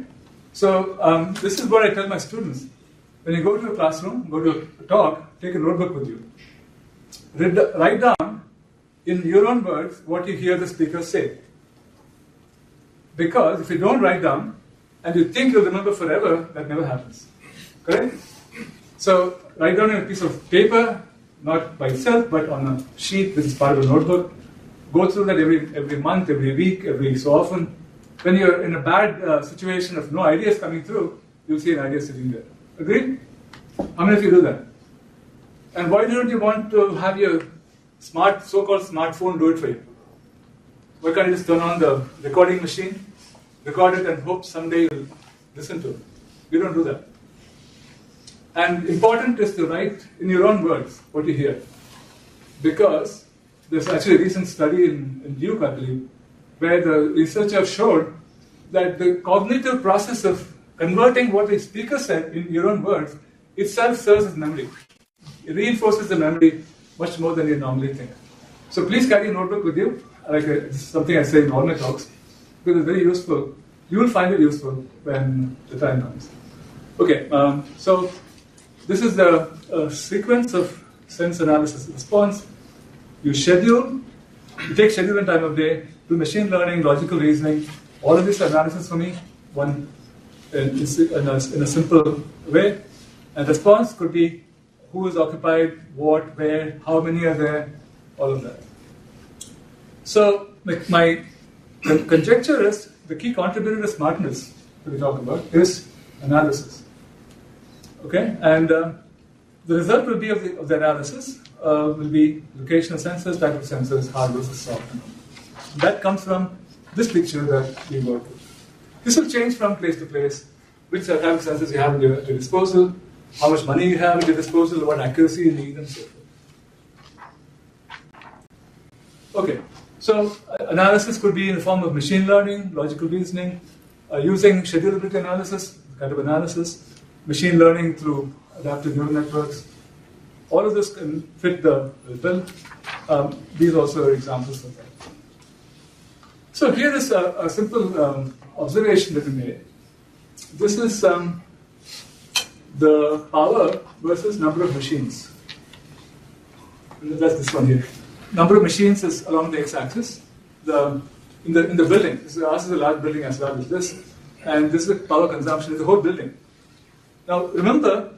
So this is what I tell my students. When you go to a classroom, go to a talk, take a notebook with you. Write down in your own words what you hear the speaker say. Because if you don't write down, and you think you'll remember forever, that never happens. Correct? So write down on a piece of paper, not by itself, but on a sheet which is part of a notebook. Go through that every month, every week, every so often. When you're in a bad situation of no ideas coming through, you'll see an idea sitting there. Agreed? How many of you do that? And why don't you want to have your so-called smartphone do it for you? Why can't you just turn on the recording machine, record it, and hope someday you'll listen to it? You don't do that. And important is to write in your own words what you hear. Because there's actually a recent study in Duke, I believe, where the researchers showed that the cognitive process of converting what the speaker said in your own words itself serves as memory. It reinforces the memory much more than you normally think. So please carry a notebook with you. This is something I say in all my talks, because it's very useful. You will find it useful when the time comes. Okay, so this is the sequence of sense analysis response. You schedule, you take schedule and time of day, do machine learning, logical reasoning. All of this analysis for me, one in a simple way. And response could be who is occupied, what, where, how many are there, all of that. So my conjecture is the key contributor to smartness that we talk about is analysis. Okay, and the result will be of the analysis will be location of sensors, type of sensors, hard versus soft. That comes from this picture that we work with. This will change from place to place, which type of sensors you have at your disposal, how much money you have at your disposal, what accuracy you need, and so forth. Okay, so analysis could be in the form of machine learning, logical reasoning, using schedulability analysis, kind of analysis, machine learning through adaptive neural networks. All of this can fit the bill. These also are examples of that. So here is a simple observation that we made. This is the power versus number of machines. That's this one here. Number of machines is along the x-axis. In the building, ours is a large building as large as this, and this is power consumption of the whole building. Now remember,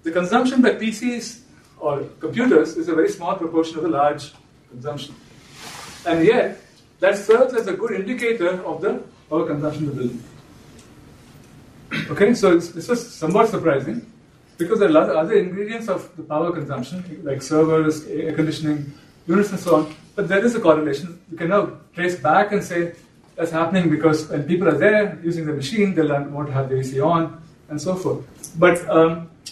the consumption by PCs or computers is a very small proportion of the large consumption. And yet, that serves as a good indicator of the power consumption of the building. Okay, so this was somewhat surprising because there are a lot of other ingredients of the power consumption, like servers, air conditioning, units, and so on. But there is a correlation. You can now trace back and say that's happening because when people are there using the machine, they'll want to have the AC on and so forth. But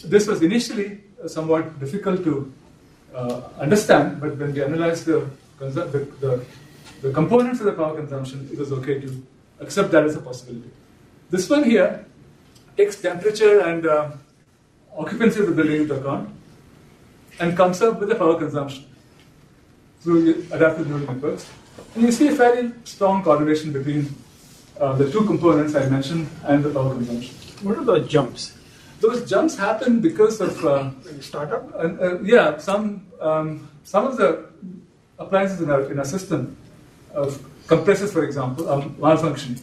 this was initially somewhat difficult to understand. But when we analyzed the components of the power consumption, it was okay to accept that as a possibility. This one here takes temperature and occupancy of the building into account and comes up with the power consumption through adaptive neural networks. And you see a fairly strong correlation between the two components I mentioned and the power consumption. What are those jumps? Those jumps happen because of When you start up? yeah, some of the appliances in our system, compressors, for example, are malfunctioning.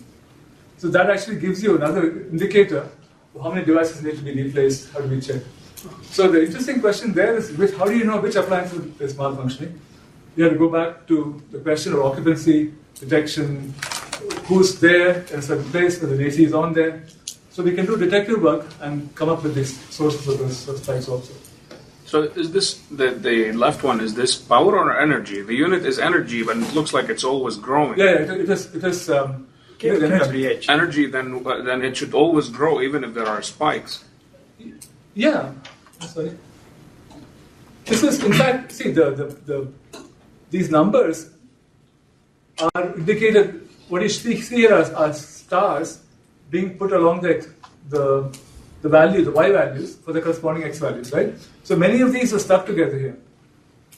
So that actually gives you another indicator of how many devices need to be replaced, how do we check. So the interesting question there is, how do you know which appliance is malfunctioning? You have to go back to the question of occupancy, detection, who's there in a certain place, whether the AC is on there. So we can do detective work and come up with these sources of those spikes also. So is this, the left one, is this power or energy? The unit is energy, but it looks like it's always growing. Yeah, it is energy. Energy, then it should always grow even if there are spikes. Yeah, sorry. This is, in fact, see, these numbers are indicated, what you see here are stars being put along the value, the y values for the corresponding x values, right? So many of these are stuck together here.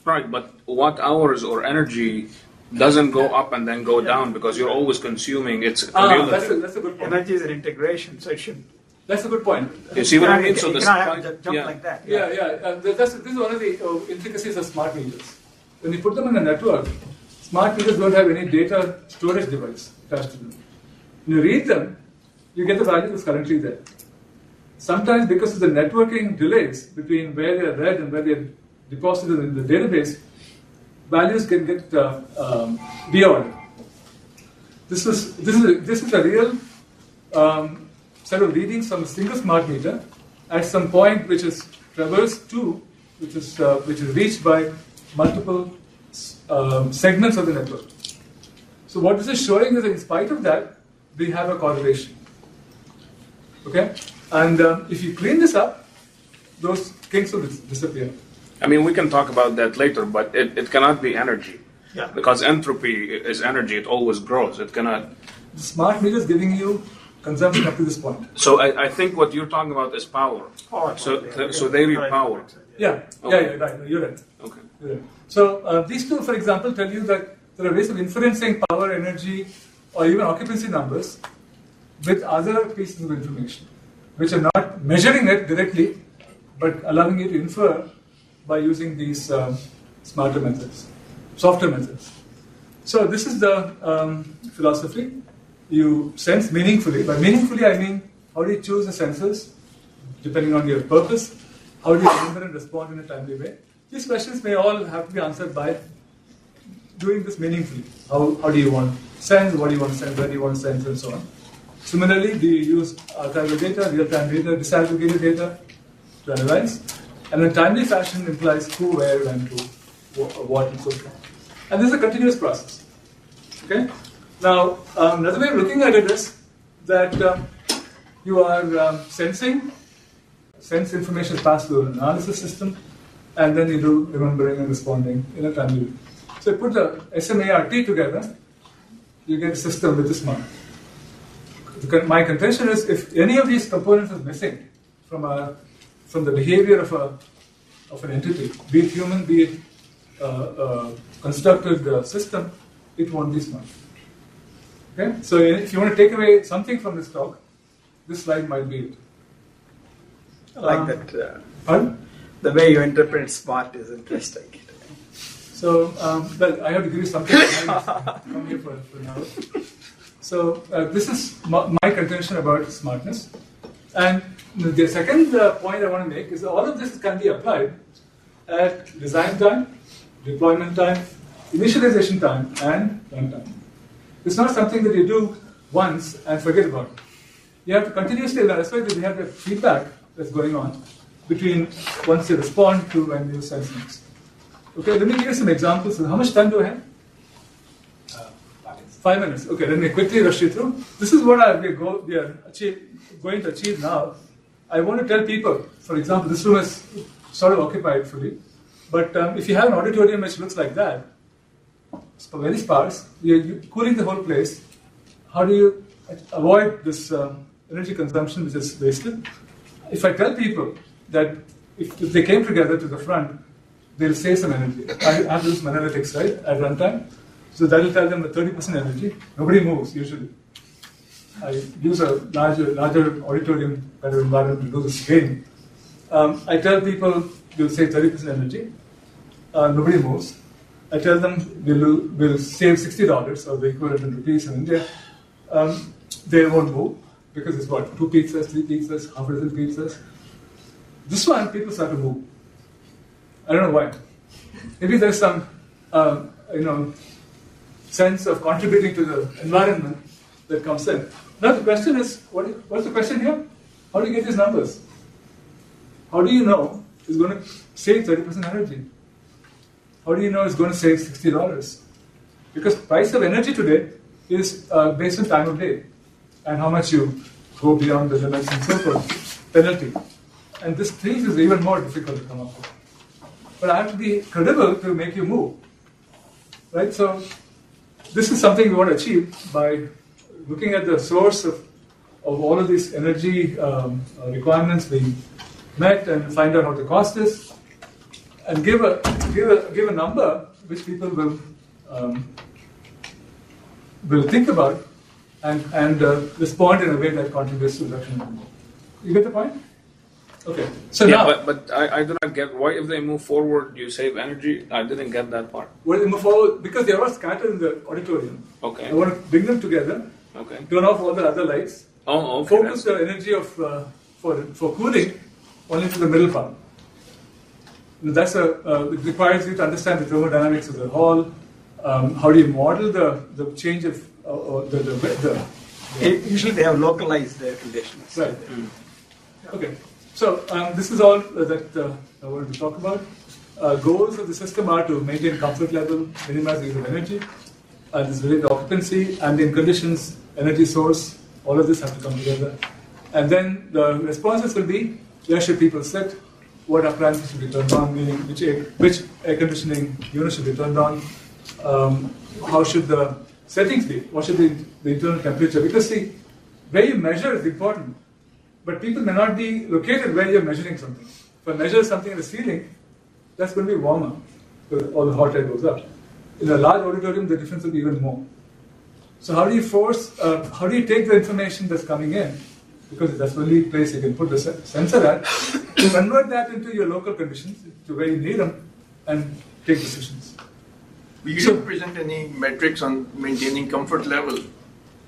Right, but watt hours or energy doesn't go up and then go down because you're always consuming. It's cumulative. That's a good point. Energy is an integration, so it should. That's a good point. You see what I mean? So you the cannot have spike, that jump like that. Yeah. This is one of the intricacies of smart meters. When you put them in a network, smart meters don't have any data storage device attached to them. When you read them, you get the value that's currently there. Sometimes because of the networking delays between where they are read and where they are deposited in the database, values can get reordered. This is a real set of readings from a single smart meter at some point which is traversed to, which is reached by multiple segments of the network. So what this is showing is that in spite of that, we have a correlation. Okay, and if you clean this up, those kinks will disappear. I mean, we can talk about that later, but it cannot be energy. Yeah. Because entropy is energy, it always grows. It cannot. The smart meter is giving you consumption up to this point. So I think what you're talking about is power. So they read power. Yeah, Okay. yeah, right. You're right. Okay. You're right. So these two, for example, tell you that there are ways of inferencing power, energy, or even occupancy numbers with other pieces of information, which are not measuring it directly, but allowing you to infer by using these smarter methods, softer methods. So this is the philosophy. You sense meaningfully. By meaningfully, I mean how do you choose the sensors, depending on your purpose? How do you remember and respond in a timely way? These questions may all have to be answered by doing this meaningfully. How do you want to sense? What do you want to sense? Where do you want to sense? And so on. Similarly, do you use archival data, real-time data, disaggregated data to analyze? And in a timely fashion implies who, where, when, to, what, and so forth. And this is a continuous process. Okay? Now, another way of looking at it is that you are sensing, sense information is passed through an analysis system, and then you do remembering and responding in a timely way. So you put the SMART together, you get a system with this mark. My contention is if any of these components is missing from the behavior of an entity, be it human, be it constructed system, it won't be smart. Okay? So if you want to take away something from this talk, this slide might be it. I like that. Pardon? The way you interpret smart is interesting. So, well, I have to give you something to come here for now. So, this is my contention about smartness. And the second point I want to make is that all of this can be applied at design time, deployment time, initialization time, and runtime. It's not something that you do once and forget about. You have to continuously learn. That's why we have the feedback that's going on between once you respond to and you sense things. Okay, let me give you some examples. How much time do I have? 5 minutes. Okay, let me quickly rush you through. This is what we are going to achieve now. I want to tell people, for example, this room is sort of occupied fully, but if you have an auditorium which looks like that, it's very sparse, you're cooling the whole place. How do you avoid this energy consumption which is wasted? If I tell people that if they came together to the front, they'll save some energy. I have to use my analytics, right, at runtime. So that will tell them the 30% energy. Nobody moves usually. I use a larger auditorium kind of environment to do this game. I tell people you'll save 30% energy. Nobody moves. I tell them we'll save $60 or the equivalent in rupees in India. They won't move because it's what, 2 pizzas, 3 pizzas, half a dozen pizzas. This one, people start to move. I don't know why. Maybe there's some, sense of contributing to the environment that comes in. Now the question is, what's the question here? How do you get these numbers? How do you know it's going to save 30% energy? How do you know it's going to save $60? Because price of energy today is based on time of day and how much you go beyond the limits and so forth, penalty. And this thing is even more difficult to come up with. But I have to be credible to make you move. Right? So this is something we want to achieve by looking at the source of all of these energy requirements being met and find out what the cost is, and give a number which people will think about and respond in a way that contributes to reduction. You get the point? Okay. So yeah, now, but I do not get why if they move forward you save energy. I didn't get that part. well, they move forward because they are all scattered in the auditorium. Okay. I want to bring them together. Okay. Turn off all the other lights. Oh, okay. Focus the energy of for cooling only to the middle part. That's it requires you to understand the thermodynamics of the hall. How do you model the change of the Usually they have localized air conditioners. right? Okay. So this is all that I wanted to talk about. Goals of the system are to maintain comfort level, minimize the use of energy, this related occupancy, ambient conditions, energy source. All of this have to come together. And then the responses will be: where should people sit? What appliances should be turned on? Meaning which air conditioning unit should be turned on? How should the settings be? What should be the internal temperature? Because see, where you measure is important. But people may not be located where you're measuring something. If I measure something in the ceiling, that's going to be warmer, because all the hot air goes up. In a large auditorium, the difference will be even more. So how do you take the information that's coming in, because that's the only place you can put the sensor at, to convert that into your local conditions, to where you need them, and take decisions. You didn't present any metrics on maintaining comfort level.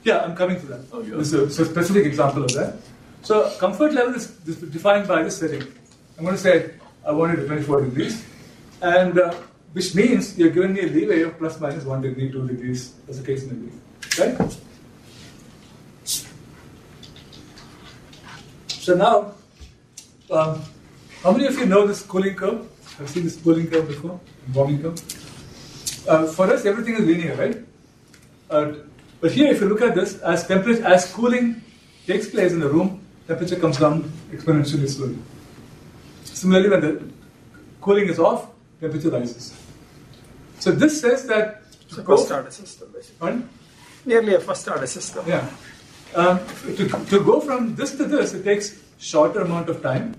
Yeah, I'm coming to that. Oh, yeah. This is a specific example of that. So comfort level is defined by this setting. I'm going to say I want it at 24 degrees, and which means you're giving me a leeway of plus minus 1 degree, 2 degrees, as the case may be. Right? So now, how many of you know this cooling curve? Have seen this cooling curve before? Warming curve? For us, everything is linear, right? But here, if you look at this, as cooling takes place in the room, temperature comes down exponentially slowly. Similarly, when the cooling is off, temperature rises. So this says that It's a first order system, basically. Pardon? Nearly a first order system. Yeah. To go from this to this, it takes shorter amount of time.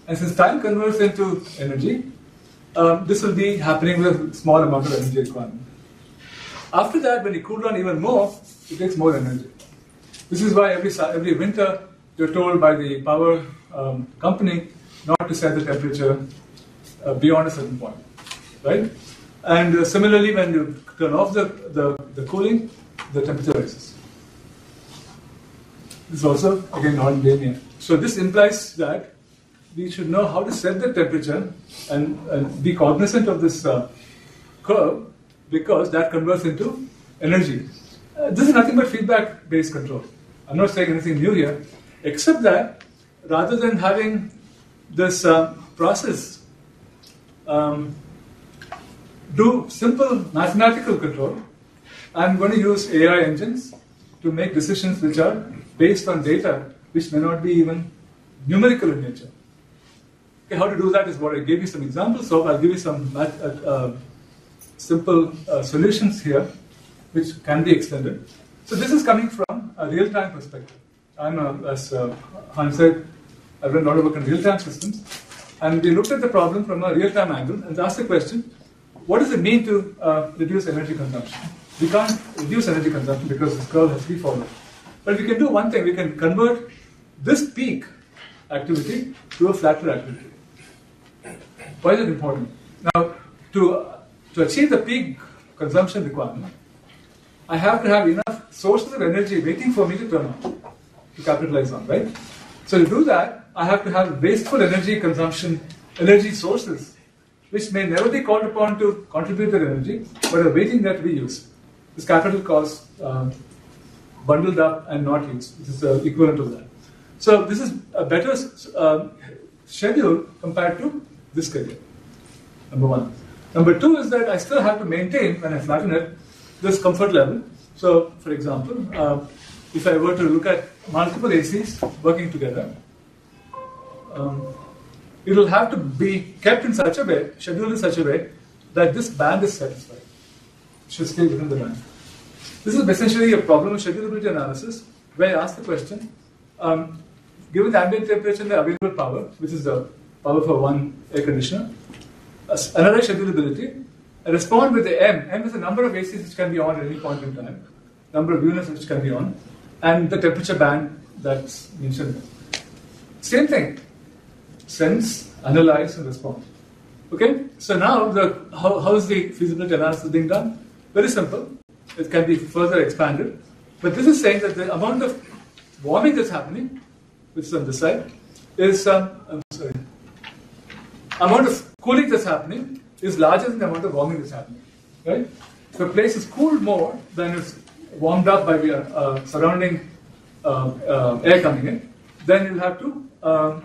And since time converts into energy, this will be happening with a small amount of energy requirement. After that, when you cool down even more, it takes more energy. This is why every winter you're told by the power company not to set the temperature beyond a certain point, right? And similarly, when you turn off the cooling, the temperature rises. This is also, again, non-linear. So this implies that we should know how to set the temperature and be cognizant of this curve, because that converts into energy. This is nothing but feedback-based control. I'm not saying anything new here, except that rather than having this process do simple mathematical control, I'm going to use AI engines to make decisions which are based on data which may not be even numerical in nature. Okay, how to do that is what I gave you some examples of. I'll give you some simple solutions here which can be extended. So this is coming from a real-time perspective. As Hans said, I've done a lot of work on real-time systems, and we looked at the problem from a real-time angle and asked the question, what does it mean to reduce energy consumption? We can't reduce energy consumption because this curve has to be followed. But we can do one thing, we can convert this peak activity to a flatter activity. Why is it important? Now, to achieve the peak consumption requirement, I have to have enough sources of energy waiting for me to turn on, to capitalize on, right? So to do that, I have to have wasteful energy consumption, energy sources, which may never be called upon to contribute their energy, but are waiting there to be used. This capital cost bundled up and not used. This is equivalent to that. So this is a better schedule compared to this schedule, number one. Number two is that I still have to maintain, when I flatten it, this comfort level. So, for example, if I were to look at multiple ACs working together, it will have to be kept in such a way, scheduled in such a way, that this band is satisfied. It should stay within the band. This is essentially a problem of schedulability analysis, where I ask the question, given the ambient temperature and the available power, which is the power for one air conditioner, another schedulability, I respond with the M. M is the number of ACs which can be on at any point in time, number of units which can be on, and the temperature band that's mentioned. Same thing. Sense, analyze, and respond. Okay? So now, how is the feasibility analysis being done? Very simple. It can be further expanded. But this is saying that the amount of warming that's happening, which is on this side, is, amount of cooling that's happening is larger than the amount of warming that's happening. Right? If a place is cooled more than it's warmed up by the surrounding air coming in, then you'll have to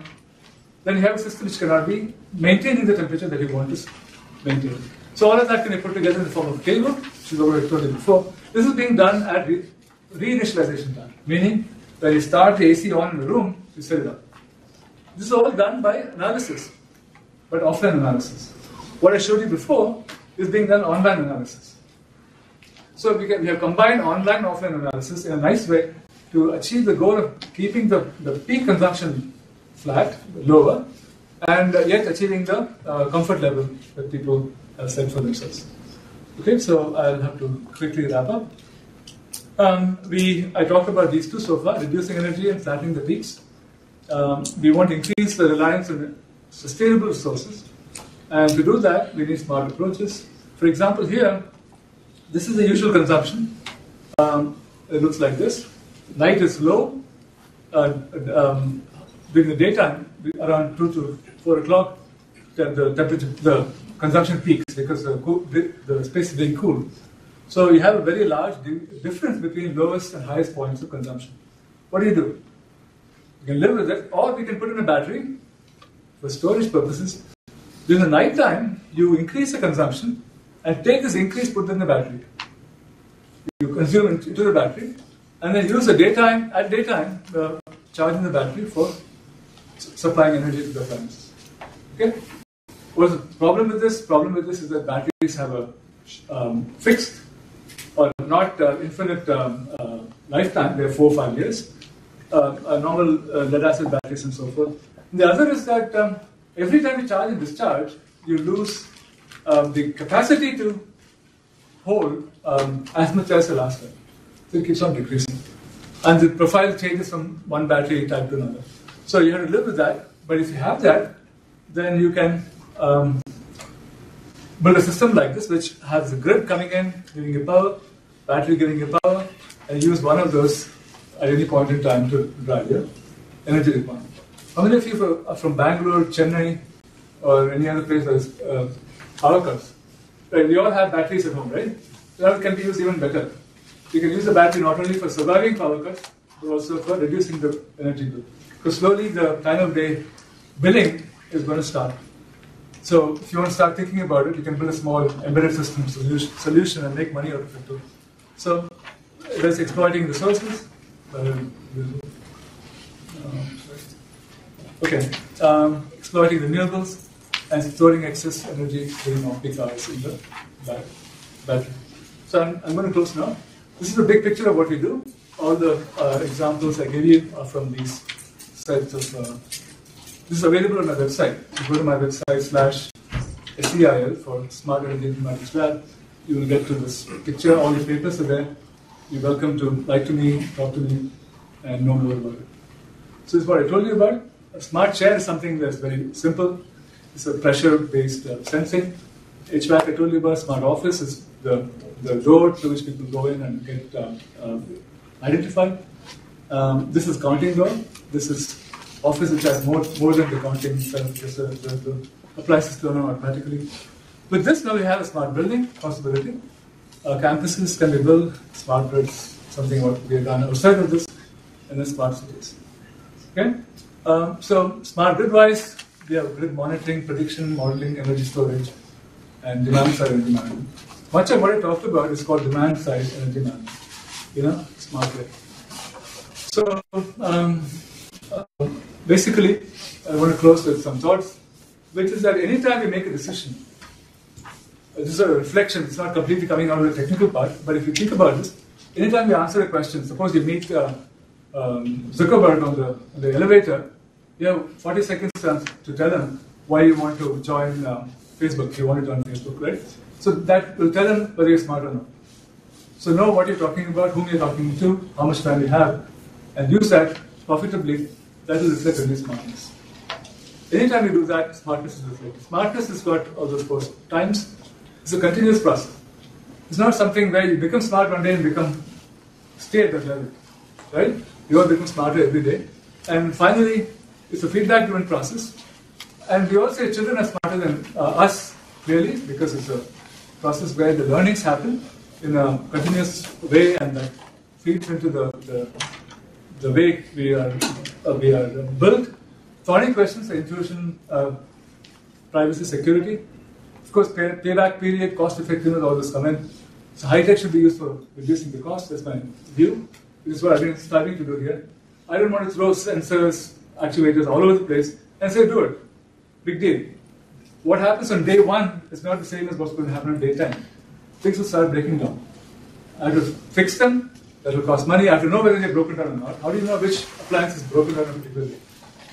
then you have a system which cannot be maintaining the temperature that you want to maintain. So all of that can be put together in the form of a table, which is what I told you before. This is being done at reinitialization time, meaning when you start the AC on in the room, you set it up. This is all done by analysis, but offline analysis. What I showed you before is being done online analysis. So we have combined online and offline analysis in a nice way to achieve the goal of keeping the peak consumption flat, lower, and yet achieving the comfort level that people have set for themselves. Okay, so I'll have to quickly wrap up. I talked about these two so far, reducing energy and flattening the peaks. We want to increase the reliance on sustainable resources, and to do that, we need smart approaches. For example, here, this is the usual consumption. It looks like this. Night is low. During the daytime, around 2 to 4 o'clock, the temperature, the consumption peaks because the space is being cooled. So you have a very large difference between lowest and highest points of consumption. What do? You can live with it, or we can put in a battery for storage purposes. During the night time, you increase the consumption and take this increase, put it in the battery. You consume it into the battery, and then use the daytime, charging the battery for supplying energy to the premises. Okay? What's the problem with this? Problem with this is that batteries have a fixed or not infinite lifetime. They're 4 or 5 years. Normal lead acid batteries and so forth. And the other is that every time you charge and discharge, you lose the capacity to hold as much as the last time. So it keeps on decreasing. And the profile changes from one battery type to another. So you have to live with that. But if you have that, then you can build a system like this, which has the grid coming in, giving you power, battery giving you power, and use one of those at any point in time to drive your energy requirement. How many of you are from Bangalore, Chennai, or any other place that's power cuts? Right, we all have batteries at home, right? That can be used even better. you can use the battery not only for surviving power cuts, but also for reducing the energy bill. Because slowly the time of day billing is going to start. So if you want to start thinking about it, you can build a small embedded system solution and make money out of it too. So that's exploiting resources. Exploiting renewables and storing excess energy during off-peak hours in the battery. So I'm going to close now. This is a big picture of what we do. All the examples I gave you are from these sets of. This is available on my website. You go to my website /SEIL for Smart Energy Informatics Lab. You will get to this picture. All the papers are there. You're welcome to write to me, talk to me, and know more about it. So this is what I told you about. A smart chair is something that's very simple. It's a pressure-based sensing. HVAC I told you about. Smart office is the door to which people go in and get identified. This is counting door. This is office which has more than the counting itself. The appliances turn on automatically. With this now we have a smart building possibility. Campuses can be built, smart grids, something what we have done outside of this, and then smart cities. Okay? So smart grid-wise, we have grid monitoring, prediction, modeling, energy storage, and demand-side energy management. Much of what I talked about is called demand-side energy management. Smart grid. So basically, I want to close with some thoughts, which is that anytime we make a decision, this is a reflection, it's not completely coming out of the technical part, but if you think about this, anytime you answer a question, suppose you meet Zuckerberg on the elevator, you have 40 seconds to tell him why you want to join Facebook, you want to join Facebook, right? So that will tell him whether you're smart or not. So know what you're talking about, whom you're talking to, how much time you have, and use that profitably. That will reflect on your smartness. Anytime you do that, smartness is reflected. Smartness has got all those 4 times. It's a continuous process. It's not something where you become smart one day and stay at that level, right? You all become smarter every day. And finally, it's a feedback-driven process. And we all say children are smarter than us, really, because it's a process where the learnings happen in a continuous way, and that feeds into the way we are built. Thorny questions are intuition, privacy, security. Of course, payback period, cost effectiveness, all this come in. So high tech should be used for reducing the cost. That's my view. This is what I've been striving to do here. I don't want to throw sensors, actuators all over the place and say, do it. Big deal. What happens on day one is not the same as what's going to happen on day 10. Things will start breaking down. I have to fix them. That will cost money. I have to know whether they're broken down or not. How do you know which appliance is broken down on a particular day?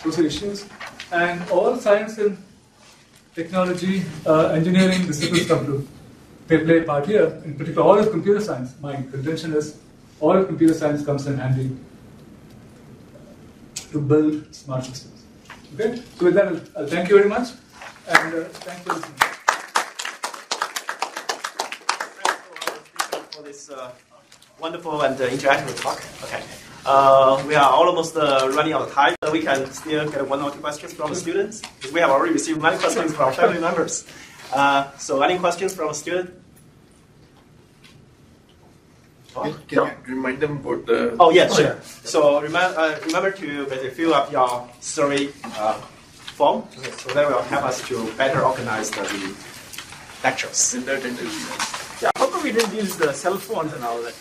Those are issues. And all science and technology, engineering disciplines come to play a part here. In particular, all of computer science. My contention is all of computer science comes in handy to build smart systems. Okay? So with that, I'll thank you very much. And thanks for listening. For this wonderful and interactive talk. Okay. We are almost running out of time. We can still get 1 or 2 questions from the students. We have already received many questions from family members. So any questions from a student? Can you remind them about the... Oh, yes, sure. So remember to basically fill up your survey form. So that will help us to better organize the lectures. Yeah, how come we didn't use the cell phones and all that?